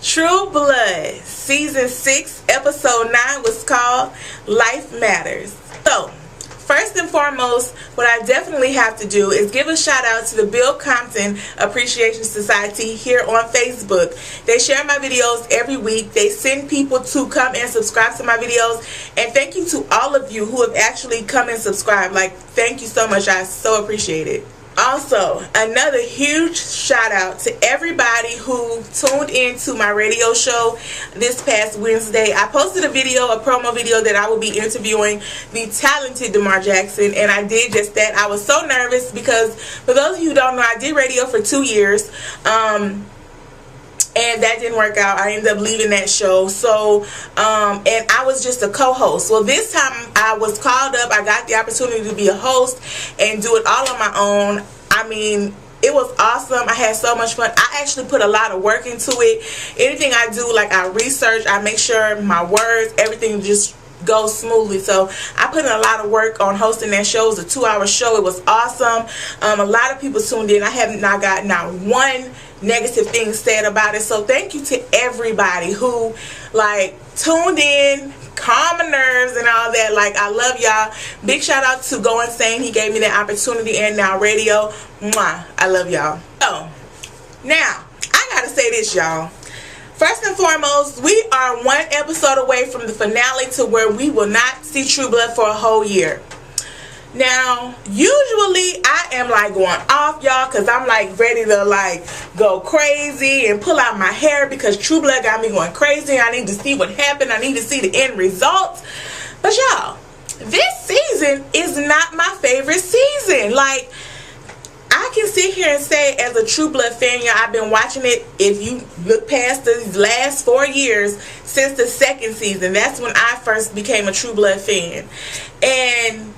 True Blood, Season 6, Episode 9 was called Life Matters. So, first and foremost, what I definitely have to do is give a shout out to the Bill Compton Appreciation Society here on Facebook. They share my videos every week. They send people to come and subscribe to my videos. And thank you to all of you who have actually come and subscribed. Like, thank you so much. I so appreciate it. Also, another huge shout out to everybody who tuned in to my radio show this past Wednesday. I posted a promo video that I will be interviewing the talented DeMar Jackson, and I did just that. I was so nervous because, for those of you who don't know, I did radio for 2 years. And that didn't work out. I ended up leaving that show. So, and I was just a co-host. Well, this time I was called up. I got the opportunity to be a host and do it all on my own. I mean, it was awesome. I had so much fun. I actually put a lot of work into it. Anything I do, like I research, I make sure my words, everything just goes smoothly. So I put in a lot of work on hosting that show. It was a 2-hour show. It was awesome. A lot of people tuned in. I have not got not one negative thing said about it. So thank you to everybody who like tuned in, calm my nerves and all that. Like, I love y'all. Big shout out to Go Insane. He gave me that opportunity, and now radio. Mwah. I love y'all. So now I gotta say this, y'all. First and foremost, we are one episode away from the finale to where we will not see True Blood for a whole year. Now, usually I am like going off, y'all, because I'm like ready to like go crazy and pull out my hair because True Blood got me going crazy. I need to see what happened. I need to see the end results. But y'all, this season is not my favorite season. Like, I can sit here and say, as a True Blood fan, y'all, I've been watching it. If you look past these last 4 years since the second season, that's when I first became a True Blood fan. And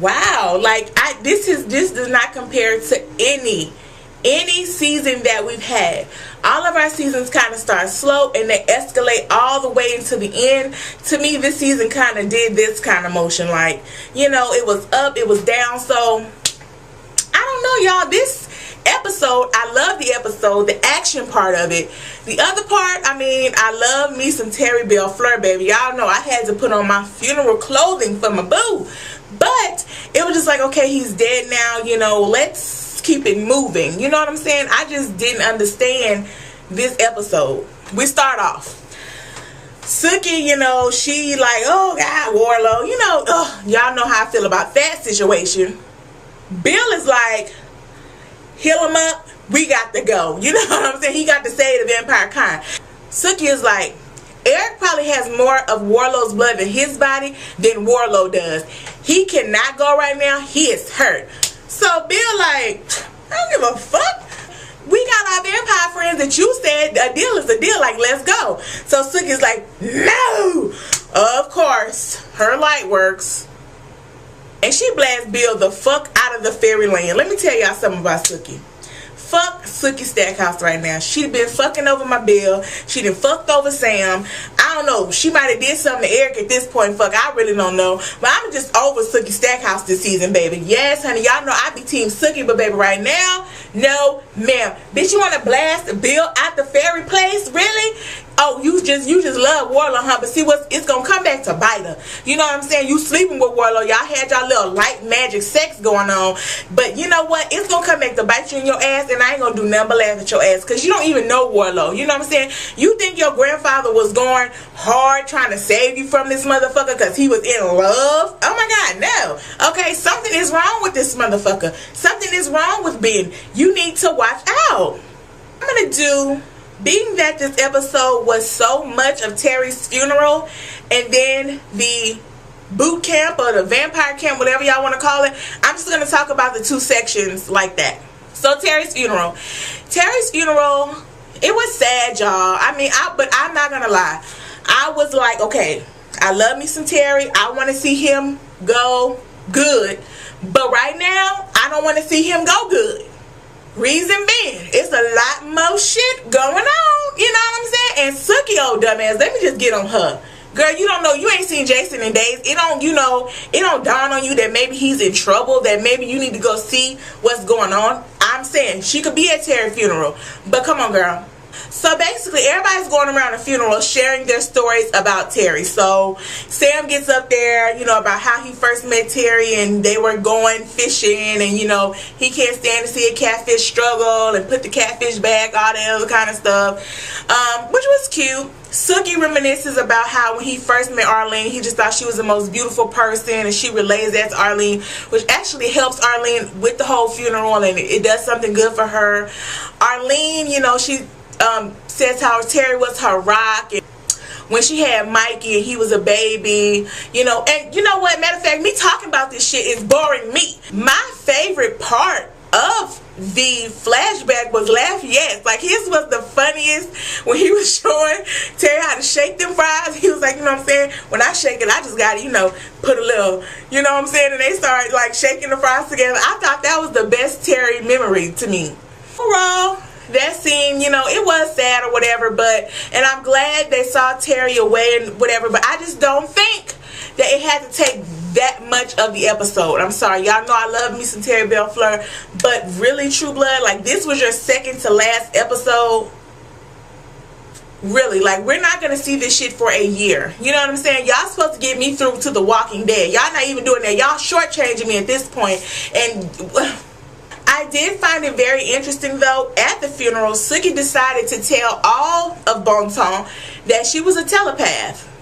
wow, like this does not compare to any season that we've had. All of our seasons kind of start slow and they escalate all the way into the end. To me, this season kind of did this kind of motion, like, you know, it was up, it was down. So I don't know, y'all. This episode, I love the episode, the action part of it. The other part, I mean, I love me some Terry Bell Fleur, baby. Y'all know I had to put on my funeral clothing for my boo. But it was just like, okay, he's dead now, you know, let's keep it moving. You know what I'm saying? I just didn't understand this episode. We start off. Suki, you know, she like, oh God, Warlow, you know, y'all know how I feel about that situation. Bill is like, heal him up, we got to go. You know what I'm saying? He got to save the vampire kind. Suki is like, Eric probably has more of Warlow's blood in his body than Warlow does. He cannot go right now. He is hurt. So Bill like, I don't give a fuck. We got our vampire friends that you said a deal is a deal. Like, let's go. So Suki's like, no. Of course, her light works. And she blasts Bill the fuck out of the fairyland. Let me tell y'all something about Suki. Fuck Suki Stackhouse right now. She been fucking over my Bill. She done fucked over Sam. I don't know. She might have did something to Eric at this point. Fuck, I really don't know. But I'm just over Suki Stackhouse this season, baby. Yes, honey. Y'all know I be team Suki, but baby, right now, no, ma'am. Bitch, you want to blast Bill out the fairy place? Really? Oh, you just love Warlow, huh? But see what? It's gonna come back to bite her. You know what I'm saying? You sleeping with Warlow. Y'all had y'all little light magic sex going on. But you know what? It's gonna come back to bite you in your ass, and I ain't gonna do nothing but laugh at your ass. Because you don't even know Warlow. You know what I'm saying? You think your grandfather was going hard trying to save you from this motherfucker because he was in love? Oh my God, no. Okay, something is wrong with this motherfucker. Something is wrong with Ben. You need to watch out. I'm gonna do... Being that this episode was so much of Terry's funeral and then the boot camp or the vampire camp, whatever y'all want to call it, I'm just going to talk about the two sections like that. So Terry's funeral. Terry's funeral, it was sad, y'all. I mean, but I'm not going to lie. I was like, okay, I love me some Terry. I want to see him go good. But right now, I don't want to see him go good. Reason being, it's a lot more shit going on, you know what I'm saying? And Suki, old dumbass, let me just get on her. Girl, you don't know, you ain't seen Jason in days. It don't, you know, it don't dawn on you that maybe he's in trouble, that maybe you need to go see what's going on. I'm saying, she could be at Terry's funeral, but come on, girl. So basically, everybody's going around the funeral sharing their stories about Terry. So Sam gets up there, you know, about how he first met Terry and they were going fishing, and you know, he can't stand to see a catfish struggle and put the catfish back, all that other kind of stuff, which was cute. Sookie reminisces about how when he first met Arlene, he just thought she was the most beautiful person, and she relays that to Arlene, which actually helps Arlene with the whole funeral, and it does something good for her. Arlene, you know, she says how Terry was her rock, and when she had Mikey and he was a baby, you know. And you know what, matter of fact, me talking about this shit is boring me. My favorite part of the flashback was Lafayette. Like, his was the funniest when he was showing Terry how to shake them fries. He was like, you know what I'm saying, when I shake it, I just gotta, you know, put a little, you know what I'm saying, and they started like shaking the fries together. I thought that was the best Terry memory to me. Overall, that scene, you know, it was sad or whatever, but, and I'm glad they saw Terry away and whatever, but I just don't think that it had to take that much of the episode. I'm sorry, y'all know I love me some Terry Belfleur, but really, True Blood, like, this was your second to last episode. Really, like, we're not gonna see this shit for a year. You know what I'm saying? Y'all supposed to get me through to The Walking Dead. Y'all not even doing that. Y'all shortchanging me at this point. And I did find it very interesting, though, at the funeral, Sookie decided to tell all of Bon Ton that she was a telepath.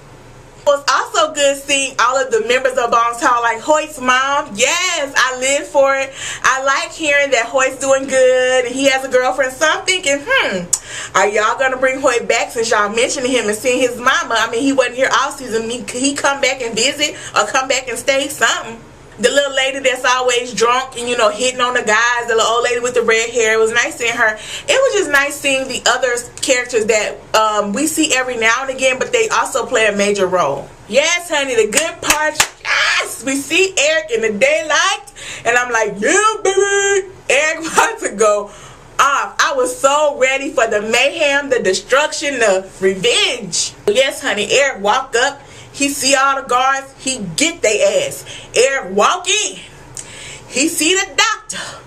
It was also good seeing all of the members of Bon Ton, like Hoyt's mom. Yes, I live for it. I like hearing that Hoyt's doing good and he has a girlfriend. So I'm thinking, are y'all going to bring Hoyt back, since y'all mentioned him and seeing his mama? I mean, he wasn't here all season. Could he come back and visit or come back and stay? Something. The little lady that's always drunk and, you know, hitting on the guys, the little old lady with the red hair, it was nice seeing her. It was just nice seeing the other characters that we see every now and again, but they also play a major role. Yes, honey, the good part, yes, we see Eric in the daylight, and I'm like, yeah, baby, Eric about to go off. I was so ready for the mayhem, the destruction, the revenge. Yes, honey, Eric walked up. He see all the guards, he get their ass. Eric walk in, he see the doctor,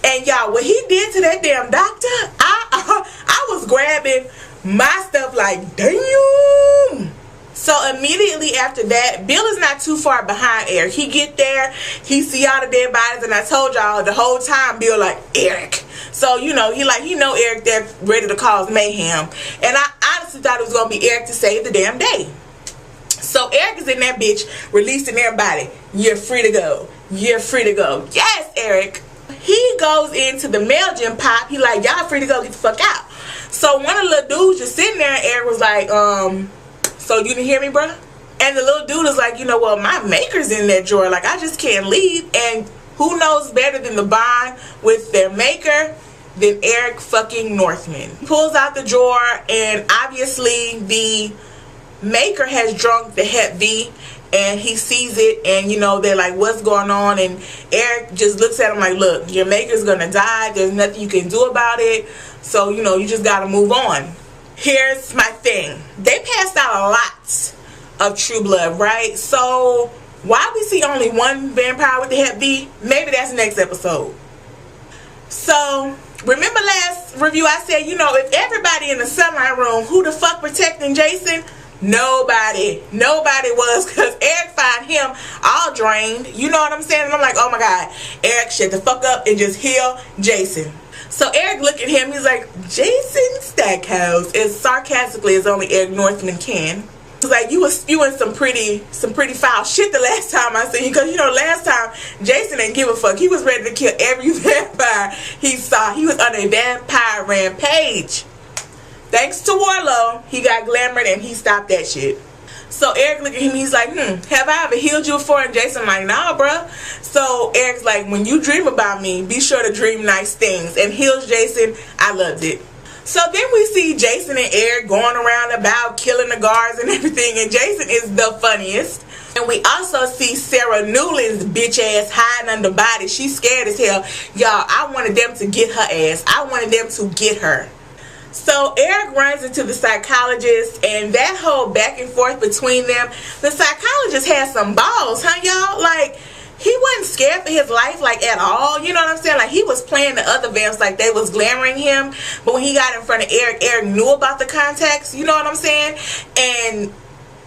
and y'all, what he did to that damn doctor, I was grabbing my stuff like, damn. So immediately after that, Bill is not too far behind Eric. He get there, he see all the dead bodies, and I told y'all the whole time, Bill like, Eric. So, you know, he know Eric there ready to cause mayhem, and I honestly thought it was gonna be Eric to save the damn day. So Eric is in that bitch releasing everybody. You're free to go. You're free to go. Yes, Eric. He goes into the mail gym pop. He like, y'all free to go, get the fuck out. So one of the little dudes just sitting there, and Eric was like, so you didn't hear me, bruh? And the little dude is like, you know, well, my maker's in that drawer. Like, I just can't leave. And who knows better than the bond with their maker than Eric fucking Northman? He pulls out the drawer, and obviously the maker has drunk the Hep B, and he sees it, and you know, they're like, what's going on? And Eric just looks at him like, look, your maker's gonna die, there's nothing you can do about it, so you know, you just gotta move on. Here's my thing, they passed out a lot of True Blood, right? So why we see only one vampire with the Hep B? Maybe that's next episode. So remember last review I said, you know, if everybody in the sunlight room, who the fuck protecting Jason? Nobody was, because Eric found him all drained, you know what I'm saying? And I'm like, oh my god, Eric, shut the fuck up and just heal Jason. So Eric looked at him, he's like, Jason Stackhouse, as sarcastically as only Eric Northman can. He's like, you was spewing some pretty foul shit the last time I seen you, because you know, last time Jason didn't give a fuck. He was ready to kill every vampire he saw. He was on a vampire rampage. Thanks to Warlow, he got glamored and he stopped that shit. So Eric looked at him, he's like, have I ever healed you before? And Jason like, nah, bruh. So Eric's like, when you dream about me, be sure to dream nice things. And heals Jason. I loved it. So then we see Jason and Eric going around about killing the guards and everything. And Jason is the funniest. And we also see Sarah Newland's bitch ass hiding under body. She's scared as hell. Y'all, I wanted them to get her ass. I wanted them to get her. So Eric runs into the psychologist, and that whole back and forth between them, the psychologist has some balls, huh, y'all? Like, he wasn't scared for his life, like, at all. You know what I'm saying? Like, he was playing the other vamps like they was glamoring him. But when he got in front of Eric, Eric knew about the contacts. You know what I'm saying? And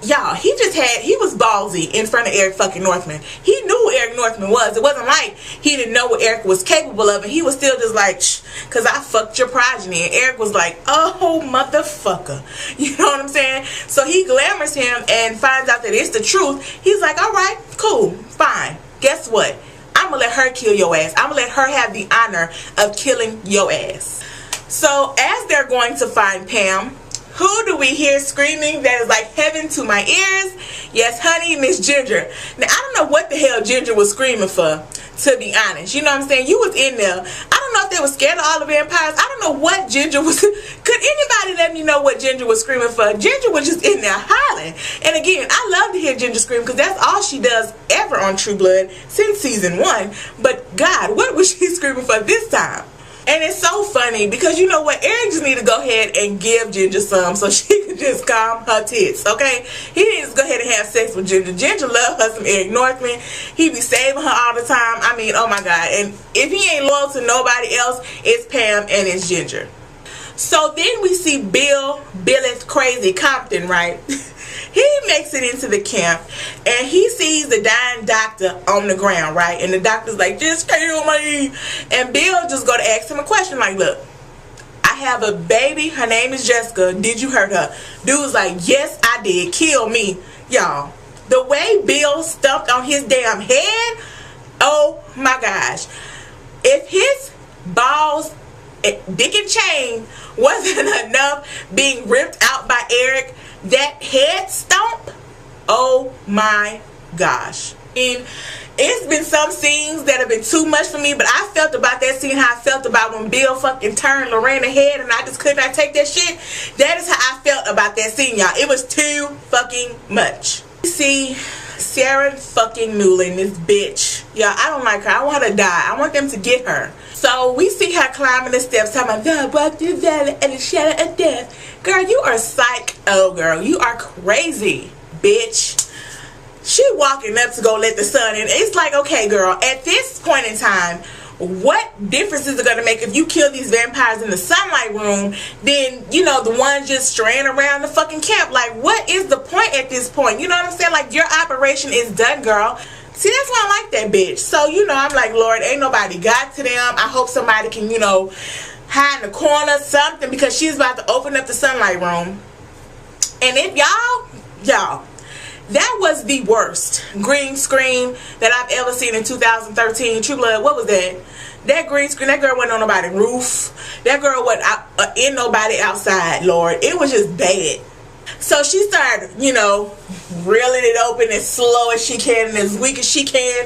y'all, he was ballsy in front of Eric fucking Northman. He knew who Eric Northman was. It wasn't like he didn't know what Eric was capable of, and he was still just like, shh, because I fucked your progeny. And Eric was like, oh, motherfucker. You know what I'm saying? So he glamours him and finds out that it's the truth. He's like, all right, cool, fine. Guess what? I'm going to let her kill your ass. I'm going to let her have the honor of killing your ass. So as they're going to find Pam, who do we hear screaming that is like heaven to my ears? Yes, honey, Miss Ginger. Now, I don't know what the hell Ginger was screaming for, to be honest. You know what I'm saying? You was in there. I don't know if they were scared of all the vampires. I don't know what Ginger was. Could anybody let me know what Ginger was screaming for? Ginger was just in there hollering. And again, I love to hear Ginger scream because that's all she does ever on True Blood since season 1. But God, what was she screaming for this time? And it's so funny because you know what? Eric just need to go ahead and give Ginger some so she can just calm her tits, okay? He needs to go ahead and have sex with Ginger. Ginger love her some Eric Northman. He be saving her all the time. I mean, oh my God. And if he ain't loyal to nobody else, it's Pam and it's Ginger. So then we see Billy's crazy Compton, right? He makes it into the camp and he sees the dying doctor on the ground, right? And the doctor's like, just kill me. And Bill just go to ask him a question like, look, I have a baby. Her name is Jessica. Did you hurt her? Dude's like, yes, I did. Kill me. Y'all, the way Bill stumped on his damn head, oh my gosh. If his balls, dick and chain wasn't enough being ripped out by Eric, that head stomp, oh my gosh. And it's been some scenes that have been too much for me, but I felt about that scene how I felt about when Bill fucking turned Lorraine head and I just could not take that shit. That is how I felt about that scene, y'all. It was too fucking much. You see Sarah fucking Newland, this bitch. Y'all, I don't like her. I want her to die. I want them to get her. So we see her climbing the steps, talking about, God walk through the valley and the shadow of death. Girl, you are psycho, girl. You are crazy, bitch. She walking up to go let the sun in. It's like, okay, girl, at this point in time, what difference is it going to make if you kill these vampires in the sunlight room than, you know, the ones just straying around the fucking camp? Like, what is the point at this point? You know what I'm saying? Like, your operation is done, girl. See, that's why I like that bitch. So, you know, I'm like, Lord, ain't nobody got to them. I hope somebody can, you know, hide in the corner, something, because she's about to open up the sunlight room. And if y'all, that was the worst green screen that I've ever seen in 2013. True Blood, what was that? That green screen, that girl wasn't on nobody's roof. That girl wasn't in nobody outside, Lord. It was just bad. So she started, you know, reeling it open as slow as she can and as weak as she can.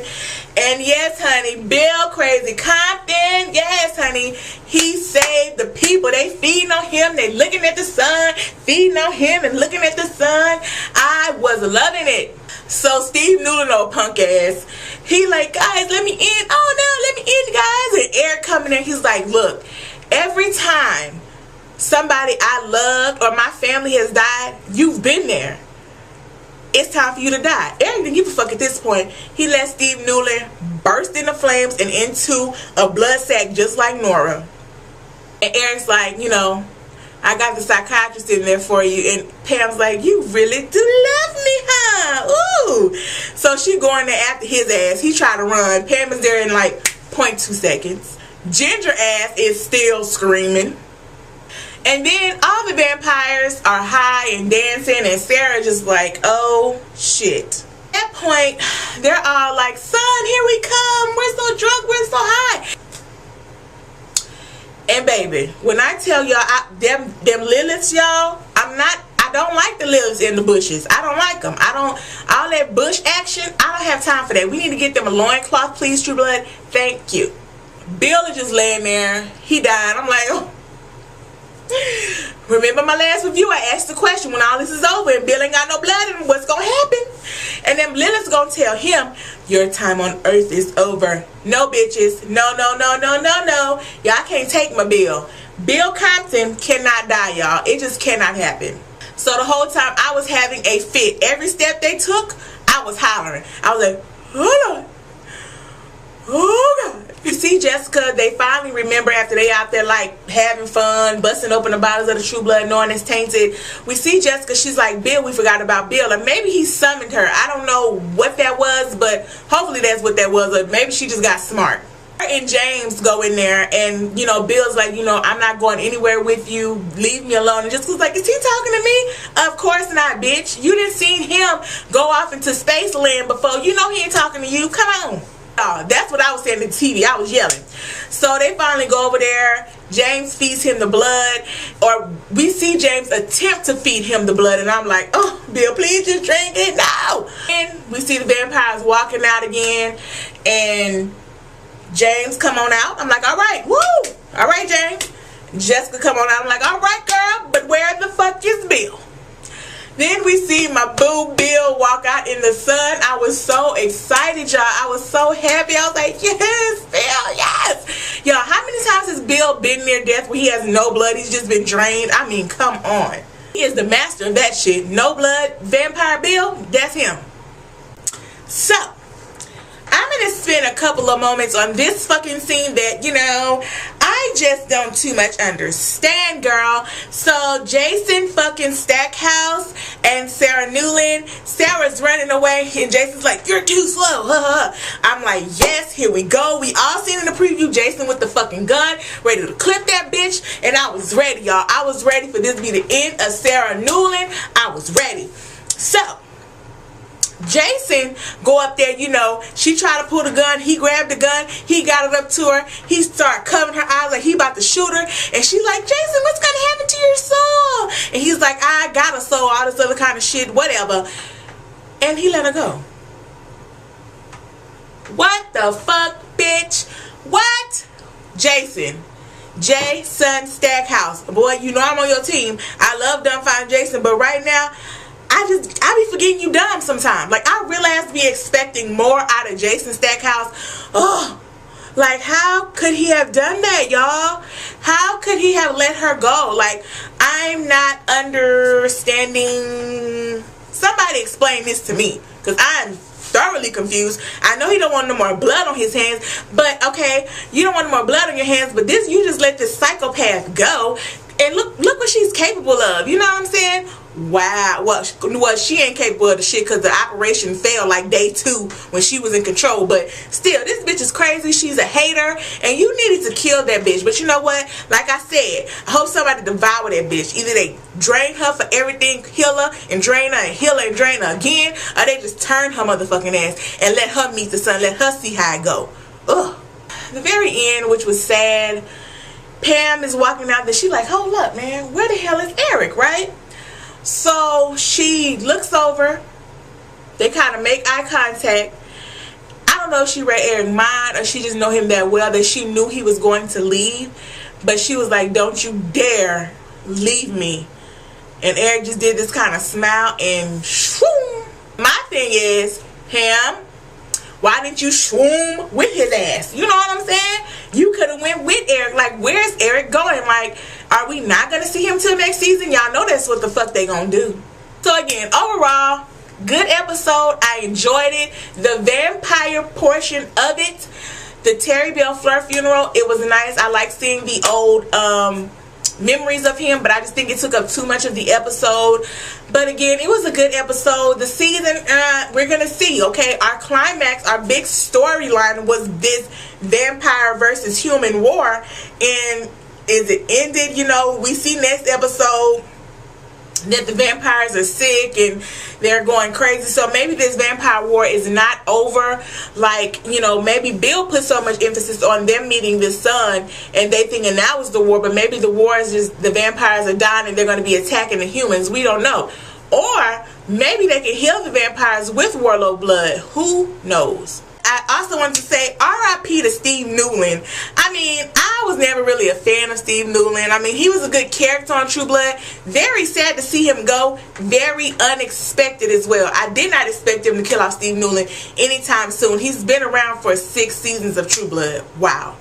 And yes, honey, Bill Crazy Compton, yes, honey, he saved the people. They feeding on him. They looking at the sun, feeding on him and looking at the sun. I was loving it. So Steve Newland, old punk ass, he like, guys, let me in. Oh, no, let me in, guys. And Eric coming in, he's like, look, every time somebody I loved or my family has died, you've been there. It's time for you to die. Eric didn't give a fuck at this point. He let Steve Newland burst into flames and into a blood sack just like Nora. And Eric's like, you know, I got the psychiatrist in there for you. And Pam's like, you really do love me, huh? Ooh. So she going there after his ass. He tried to run. Pam is there in like 0.2 seconds. Ginger ass is still screaming. And then all the vampires are high and dancing, and Sarah just like, oh shit. At that point, they're all like, son, here we come. We're so drunk, we're so high. And baby, when I tell y'all, them lilies, y'all, I don't like the lilies in the bushes. I don't like them. All that bush action, I don't have time for that. We need to get them a loincloth, please, True Blood. Thank you. Bill is just laying there. He died. I'm like, oh. Remember my last review? I asked the question when all this is over and Bill ain't got no blood in him, what's gonna happen? And then Lilith's gonna tell him, your time on earth is over. No, bitches. No, no, no, no, no, no. Y'all can't take my Bill. Bill Compton cannot die, y'all. It just cannot happen. So the whole time I was having a fit. Every step they took, I was hollering. I was like, hold on. Oh God. You see Jessica, they finally remember after they out there like having fun, busting open the bottles of the True Blood knowing it's tainted. We see Jessica, she's like, Bill, we forgot about Bill. Or maybe he summoned her. I don't know what that was, but hopefully that's what that was. Or maybe she just got smart. Her and James go in there and, you know, Bill's like, you know, I'm not going anywhere with you. Leave me alone. And Jessica's like, is he talking to me? Of course not, bitch. You didn't see him go off into space land before. You know he ain't talking to you. Come on. That's what I was saying to the TV. I was yelling. So they finally go over there. James feeds him the blood, or we see James attempt to feed him the blood, and I'm like, oh, Bill, please just drink it now. And we see the vampires walking out again, and James come on out. I'm like, all right, woo, all right, James. Jessica come on out. I'm like, all right, girl, but where the fuck is Bill? Then we see my boo Bill walk out in the sun. I was so excited, y'all. I was so happy. I was like, yes, Bill, yes. Y'all, how many times has Bill been near death where he has no blood? He's just been drained. I mean, come on. He is the master of that shit. No blood, vampire Bill, that's him. So, I'm going to spend a couple of moments on this fucking scene that, you know, I just don't too much understand, girl. So, Jason fucking Stackhouse and Sarah Newland. Sarah's running away and Jason's like, you're too slow. I'm like, yes, here we go. We all seen in the preview Jason with the fucking gun, ready to clip that bitch. And I was ready, y'all. I was ready for this to be the end of Sarah Newland. I was ready. So, Jason go up there, you know, she tried to pull the gun, he grabbed the gun, he got it up to her, he started covering her eyes like he about to shoot her, and she's like, Jason, what's gonna happen to your soul? And he's like, I got a soul, all this other kind of shit, whatever. And he let her go. What the fuck, bitch? What? Jason Stackhouse, boy, you know I'm on your team. I love dumbfounding Jason, but right now I be forgetting you dumb sometimes. Like, I really have to be expecting more out of Jason Stackhouse. Oh, like, how could he have done that, y'all? How could he have let her go? Like, I'm not understanding. Somebody explain this to me, because I'm thoroughly confused. I know he don't want no more blood on his hands, but okay, you don't want no more blood on your hands, but this, you just let this psychopath go, and look what she's capable of. You know what I'm saying? Wow. Well, she ain't capable of the shit because the operation failed like day 2 when she was in control. But still, this bitch is crazy. She's a hater. And you needed to kill that bitch. But you know what? Like I said, I hope somebody devour that bitch. Either they drain her for everything, heal her, and drain her, and heal her, and drain her again. Or they just turn her motherfucking ass and let her meet the sun. Let her see how it go. Ugh. The very end, which was sad, Pam is walking out there. She's like, hold up, man. Where the hell is Eric, right? So she looks over. They kind of make eye contact. I don't know if she read Eric's mind or she just know him that well that she knew he was going to leave. But she was like, don't you dare leave me. And Eric just did this kind of smile and shroom. My thing is, Pam, why didn't you shroom with his ass? You know what I'm saying? You could have went with Eric. Like, where's Eric going? Like, are we not going to see him till next season? Y'all know that's what the fuck they gonna do. So again, overall, good episode. I enjoyed it. The vampire portion of it, the Terry Bell Fleur funeral, it was nice. I like seeing the old memories of him, but I just think it took up too much of the episode. But again, it was a good episode. The season, we're gonna see. Okay, our climax, our big storyline was this vampire versus human war, and is it ended? You know, we see next episode that the vampires are sick and they're going crazy. So maybe this vampire war is not over. Like, you know, maybe Bill put so much emphasis on them meeting the sun and they thinking that was the war, but maybe the war is just the vampires are dying and they're going to be attacking the humans. We don't know. Or maybe they can heal the vampires with warlock blood. Who knows? I also want to say R.I.P. to Steve Newland. I mean, I was never really a fan of Steve Newland. I mean, he was a good character on True Blood. Very sad to see him go. Very unexpected as well. I did not expect him to kill off Steve Newland anytime soon. He's been around for 6 seasons of True Blood. Wow.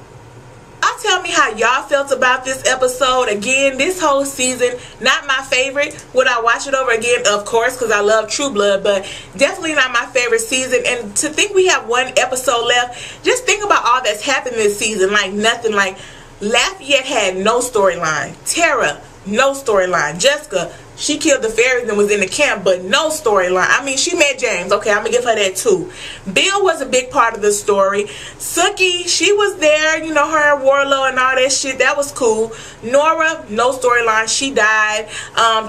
I y'all tell me how y'all felt about this episode. Again, this whole season, not my favorite. Would I watch it over again? Of course, because I love True Blood, but definitely not my favorite season. And to think we have one episode left, just think about all that's happened this season. Like nothing. Like Lafayette had no storyline. Tara, no storyline. Jessica, she killed the fairies and was in the camp, but no storyline. I mean, she met James. Okay, I'm going to give her that too. Bill was a big part of the story. Sookie, she was there. You know, her and Warlow and all that shit. That was cool. Nora, no storyline. She died.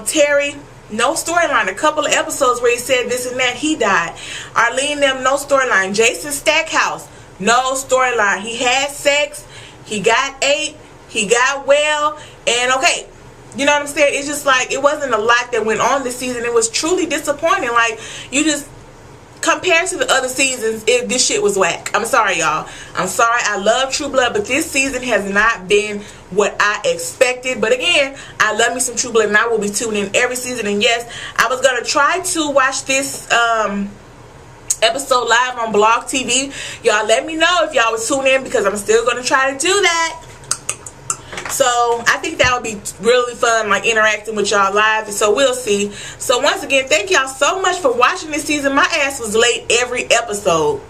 Terry, no storyline. A couple of episodes where he said this and that. He died. Arlene, them, no storyline. Jason Stackhouse, no storyline. He had sex. He got ate. He got well. And okay. You know what I'm saying? It's just like, it wasn't a lot that went on this season. It was truly disappointing. Like, you just, compared to the other seasons, this shit was whack. I'm sorry, y'all. I'm sorry. I love True Blood, but this season has not been what I expected. But again, I love me some True Blood, and I will be tuning in every season. And yes, I was going to try to watch this episode live on Blog TV. Y'all let me know if y'all would tune in, because I'm still going to try to do that. So I think that would be really fun, like interacting with y'all live. So we'll see. So once again, thank y'all so much for watching this season. My ass was late every episode.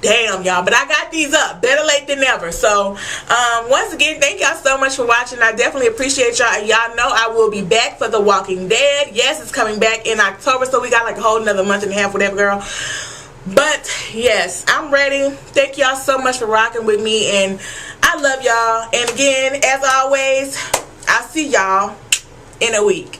Damn, y'all. But I got these up. Better late than never. So once again, thank y'all so much for watching. I definitely appreciate y'all. And y'all know I will be back for The Walking Dead. Yes, it's coming back in October. So we got like a whole another month and a half, whatever, girl. But yes, I'm ready. Thank y'all so much for rocking with me, and I love y'all. And again, as always, I'll see y'all in a week.